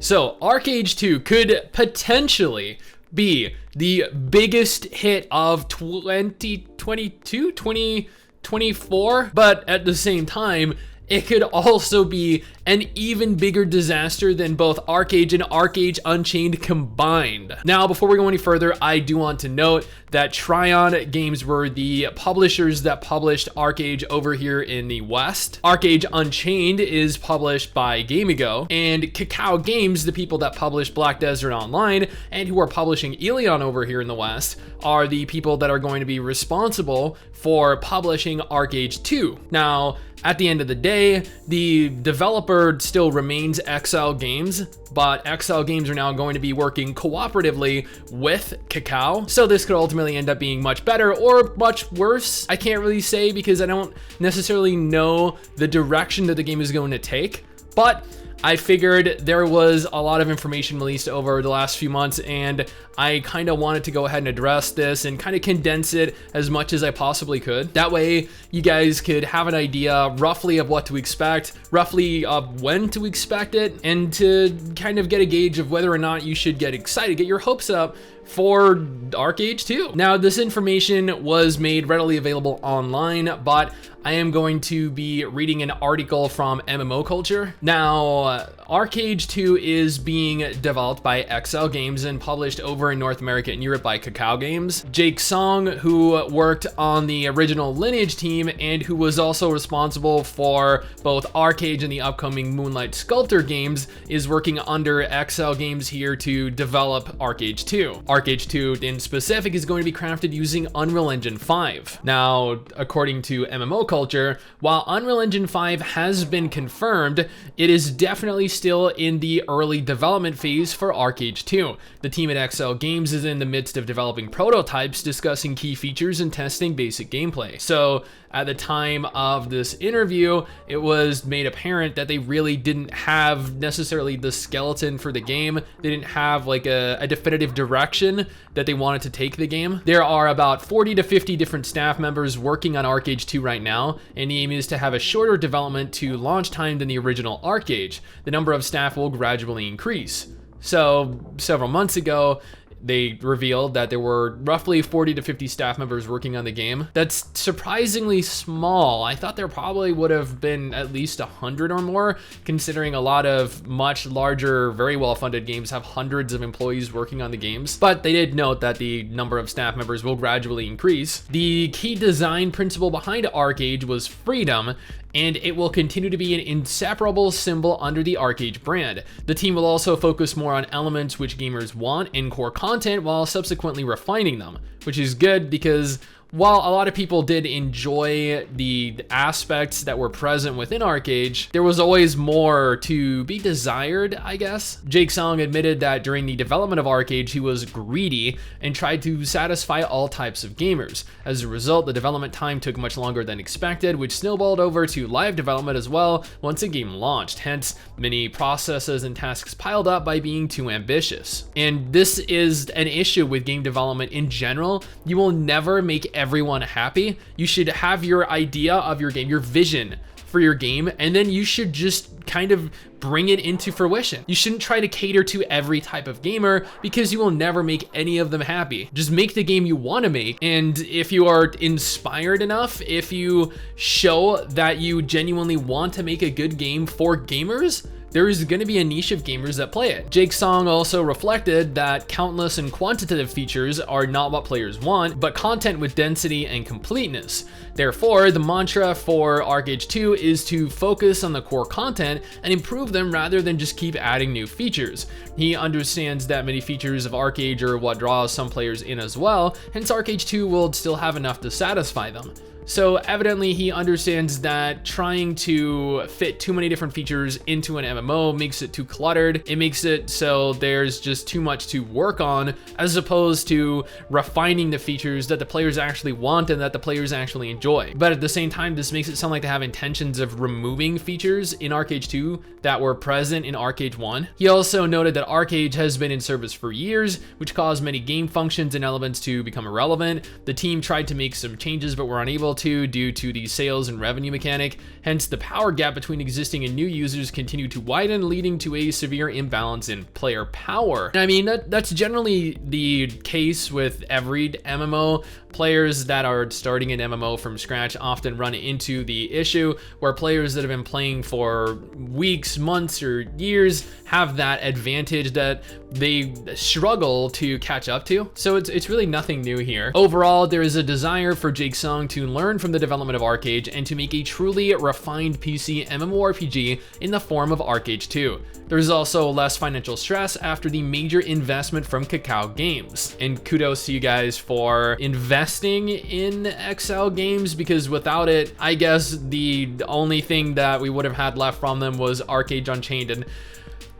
So ArcheAge 2 could potentially be the biggest hit of 2022, 2024, but at the same time, it could also be an even bigger disaster than both ArcheAge and ArcheAge Unchained combined. Now, before we go any further, I do want to note that Tryon Games were the publishers that published ArcheAge over here in the West. ArcheAge Unchained is published by Gamigo, and Cacao Games, the people that publish Black Desert Online and who are publishing Elion over here in the West, are the people that are going to be responsible for publishing ArcheAge 2. Now, at the end of the day, the developer still remains XL Games, but XL Games are now going to be working cooperatively with Cacao. So this could ultimately end up being much better or much worse. I can't really say because I don't necessarily know the direction that the game is going to take, but I figured there was a lot of information released over the last few months, and I kind of wanted to go ahead and address this and kind of condense it as much as I possibly could. That way you guys could have an idea roughly of what to expect, roughly of when to expect it, and to kind of get a gauge of whether or not you should get excited, get your hopes up for ArcheAge 2. Now, this information was made readily available online, but I am going to be reading an article from MMO Culture. Now, ArcheAge 2 is being developed by XL Games and published over in North America and Europe by Cacao Games. Jake Song, who worked on the original Lineage team and who was also responsible for both ArcheAge and the upcoming Moonlight Sculptor games, is working under XL Games here to develop ArcheAge 2. ArcheAge 2 in specific is going to be crafted using Unreal Engine 5. Now, according to MMO Culture, while Unreal Engine 5 has been confirmed, it is definitely still in the early development phase for ArcheAge 2. The team at XL Games is in the midst of developing prototypes, discussing key features and testing basic gameplay. So at the time of this interview, it was made apparent that they really didn't have necessarily the skeleton for the game. They didn't have like a definitive direction that they wanted to take the game. There are about 40 to 50 different staff members working on ArcheAge 2 right now, and the aim is to have a shorter development to launch time than the original ArcheAge. The number of staff will gradually increase. So several months ago, they revealed that there were roughly 40 to 50 staff members working on the game. That's surprisingly small. I thought there probably would have been at least 100 or more, considering a lot of much larger, very well-funded games have hundreds of employees working on the games. But they did note that the number of staff members will gradually increase. The key design principle behind ArcheAge was freedom, and it will continue to be an inseparable symbol under the ArcheAge brand. The team will also focus more on elements which gamers want in core content while subsequently refining them, which is good because while a lot of people did enjoy the aspects that were present within ArcheAge, there was always more to be desired, I guess. Jake Song admitted that during the development of ArcheAge, he was greedy and tried to satisfy all types of gamers. As a result, the development time took much longer than expected, which snowballed over to live development as well once the game launched. Hence, many processes and tasks piled up by being too ambitious. And this is an issue with game development in general. You will never make everyone happy. You should have your idea of your game, your vision for your game, and then you should just kind of bring it into fruition. You shouldn't try to cater to every type of gamer because you will never make any of them happy. Just make the game you want to make, and if you are inspired enough, if you show that you genuinely want to make a good game for gamers, there is going to be a niche of gamers that play it. Jake Song also reflected that countless and quantitative features are not what players want, but content with density and completeness. Therefore, the mantra for ArcheAge 2 is to focus on the core content and improve them rather than just keep adding new features. He understands that many features of ArcheAge are what draws some players in as well, hence ArcheAge 2 will still have enough to satisfy them. So evidently he understands that trying to fit too many different features into an MMO makes it too cluttered. It makes it so there's just too much to work on, as opposed to refining the features that the players actually want and that the players actually enjoy. But at the same time, this makes it sound like they have intentions of removing features in ArcheAge 2 that were present in ArcheAge 1. He also noted that ArcheAge has been in service for years, which caused many game functions and elements to become irrelevant. The team tried to make some changes but were unable struggle to due to the sales and revenue mechanic. Hence, the power gap between existing and new users continue to widen, leading to a severe imbalance in player power. And I mean, that's generally the case with every MMO. Players that are starting an MMO from scratch often run into the issue where players that have been playing for weeks, months, or years have that advantage that they struggle to catch up to. So it's really nothing new here. Overall, there is a desire for Jake Song to learn from the development of ArcheAge and to make a truly refined PC MMORPG in the form of ArcheAge 2. There is also less financial stress after the major investment from Kakao Games. And kudos to you guys for investing in XL Games, because without it, I guess the only thing that we would have had left from them was ArcheAge Unchained. And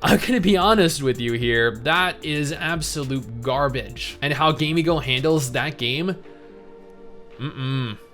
I'm gonna be honest with you here, that is absolute garbage. And how Gamigo handles that game,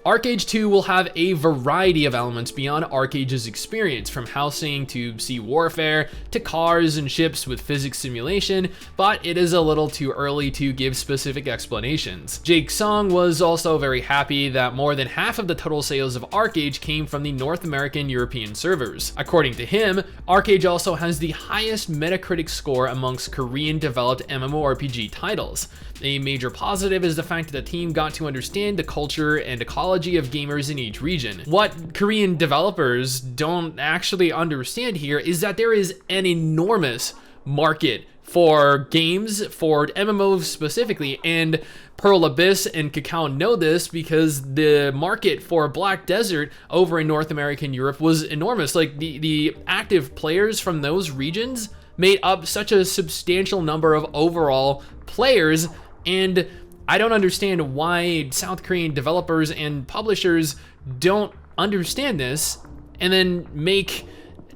ArcheAge 2 will have a variety of elements beyond ArcheAge's experience, from housing to sea warfare to cars and ships with physics simulation, but it is a little too early to give specific explanations. Jake Song was also very happy that more than half of the total sales of ArcheAge came from the North American European servers. According to him, ArcheAge also has the highest Metacritic score amongst Korean-developed MMORPG titles. A major positive is the fact that the team got to understand the culture and ecology of gamers in each region. What Korean developers don't actually understand here is that there is an enormous market for games, for MMOs specifically, and Pearl Abyss and Kakao know this because the market for Black Desert over in North America and Europe was enormous. Like the active players from those regions made up such a substantial number of overall players, and I don't understand why South Korean developers and publishers don't understand this and then make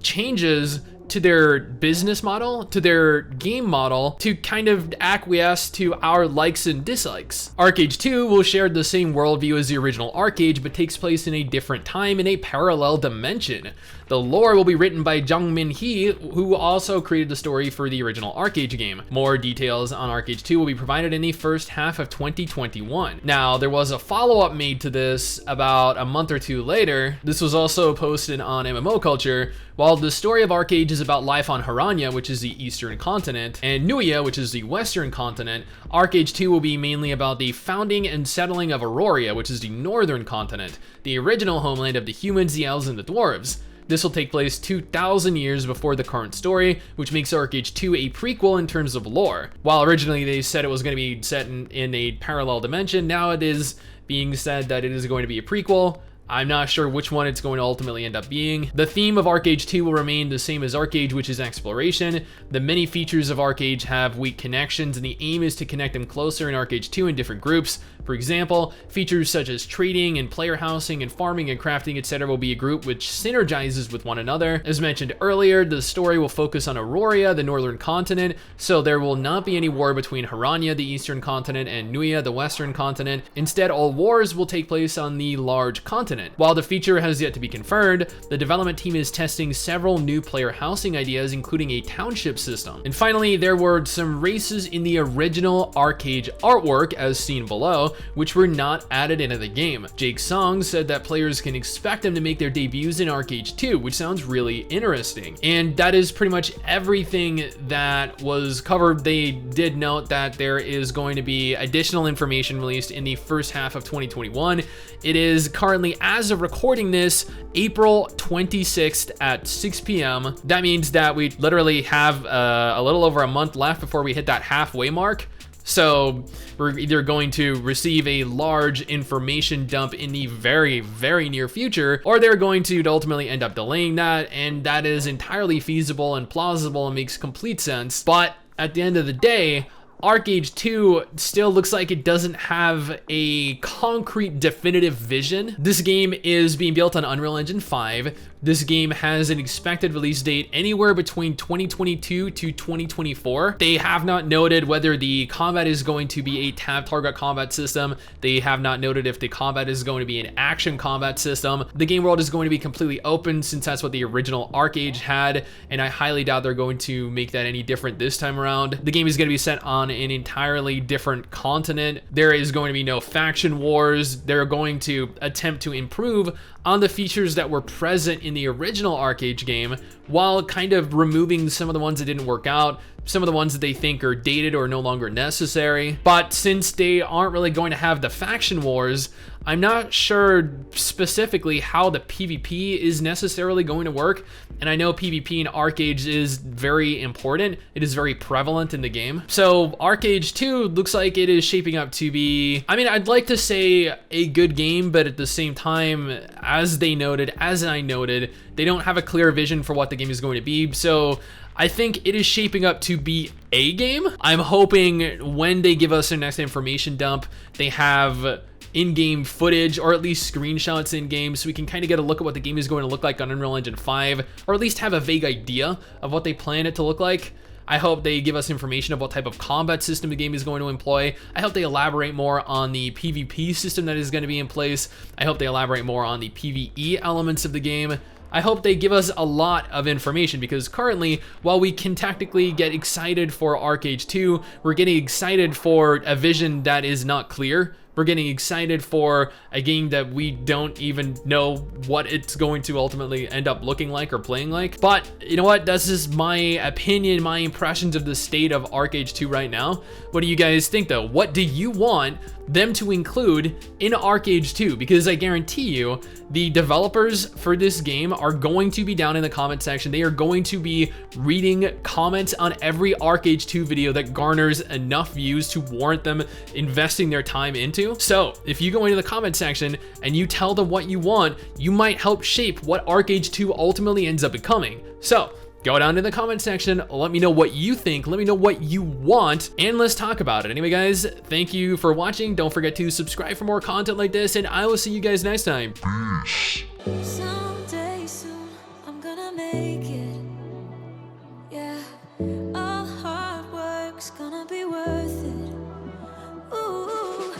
changes to their business model, to their game model, to kind of acquiesce to our likes and dislikes. ArcheAge 2 will share the same worldview as the original ArcheAge, but takes place in a different time in a parallel dimension. The lore will be written by Jung Min Hee, who also created the story for the original ArcheAge game. More details on ArcheAge 2 will be provided in the first half of 2021. Now, there was a follow-up made to this about a month or two later. This was also posted on MMO Culture. While the story of ArcheAge is about life on Harania, which is the eastern continent, and Nuia, which is the western continent, ArcheAge 2 will be mainly about the founding and settling of Auroria, which is the northern continent, the original homeland of the humans, the elves, and the dwarves. This will take place 2,000 years before the current story, which makes ArcheAge 2 a prequel in terms of lore. While originally they said it was going to be set in a parallel dimension, now it is being said that it is going to be a prequel. I'm not sure which one it's going to ultimately end up being. The theme of ArcheAge 2 will remain the same as ArcheAge, which is exploration. The many features of ArcheAge have weak connections, and the aim is to connect them closer in ArcheAge 2 in different groups. For example, features such as trading and player housing and farming and crafting, etc. will be a group which synergizes with one another. As mentioned earlier, the story will focus on Auroria, the northern continent, so there will not be any war between Harania, the eastern continent, and Nuia, the western continent. Instead, all wars will take place on the large continent. While the feature has yet to be confirmed, the development team is testing several new player housing ideas, including a township system. And finally, there were some races in the original ArcheAge artwork, as seen below, which were not added into the game. Jake Song said that players can expect them to make their debuts in ArcheAge 2, which sounds really interesting. And that is pretty much everything that was covered. They did note that there is going to be additional information released in the first half of 2021. It is currently, as of recording this, April 26th at 6 p.m. That means that we literally have a little over a month left before we hit that halfway mark. So we're either going to receive a large information dump in the very, very near future, or they're going to ultimately end up delaying that, and that is entirely feasible and plausible and makes complete sense. But at the end of the day, ArcheAge 2 still looks like it doesn't have a concrete definitive vision. This game is being built on Unreal Engine 5, this game has an expected release date anywhere between 2022 to 2024. They have not noted whether the combat is going to be a tab target combat system. They have not noted if the combat is going to be an action combat system. The game world is going to be completely open since that's what the original ArcheAge had, and I highly doubt they're going to make that any different this time around. The game is going to be set on an entirely different continent. There is going to be no faction wars. They're going to attempt to improve on the features that were present in the original ArcheAge game while kind of removing some of the ones that didn't work out, some of the ones that they think are dated or no longer necessary. But since they aren't really going to have the faction wars, I'm not sure specifically how the PvP is necessarily going to work. And I know PvP in ArcheAge is very important. It is very prevalent in the game. So ArcheAge 2 looks like it is shaping up to be, I mean, I'd like to say a good game, but at the same time, as I noted, they don't have a clear vision for what the game is going to be. So I think it is shaping up to be a game. I'm hoping when they give us their next information dump, they have in-game footage or at least screenshots in-game so we can kind of get a look at what the game is going to look like on Unreal Engine 5, or at least have a vague idea of what they plan it to look like. I hope they give us information of what type of combat system the game is going to employ. I hope they elaborate more on the PvP system that is going to be in place. I hope they elaborate more on the PvE elements of the game. I hope they give us a lot of information, because currently, while we can tactically get excited for ArcheAge 2, we're getting excited for a vision that is not clear. We're getting excited for a game that we don't even know what it's going to ultimately end up looking like or playing like. But you know what? That's just my opinion, my impressions of the state of ArcheAge 2 right now. What do you guys think though? What do you want them to include in ArcheAge 2? Because I guarantee you, the developers for this game are going to be down in the comment section. They are going to be reading comments on every ArcheAge 2 video that garners enough views to warrant them investing their time into. So if you go into the comment section and you tell them what you want, you might help shape what ArcheAge 2 ultimately ends up becoming. So go down in the comment section, let me know what you think, let me know what you want, and let's talk about it. Anyway guys, thank you for watching. Don't forget to subscribe for more content like this, and I will see you guys next time. Peace. Someday soon, I'm gonna make it. Yeah, all hard work's gonna be worth it. Ooh,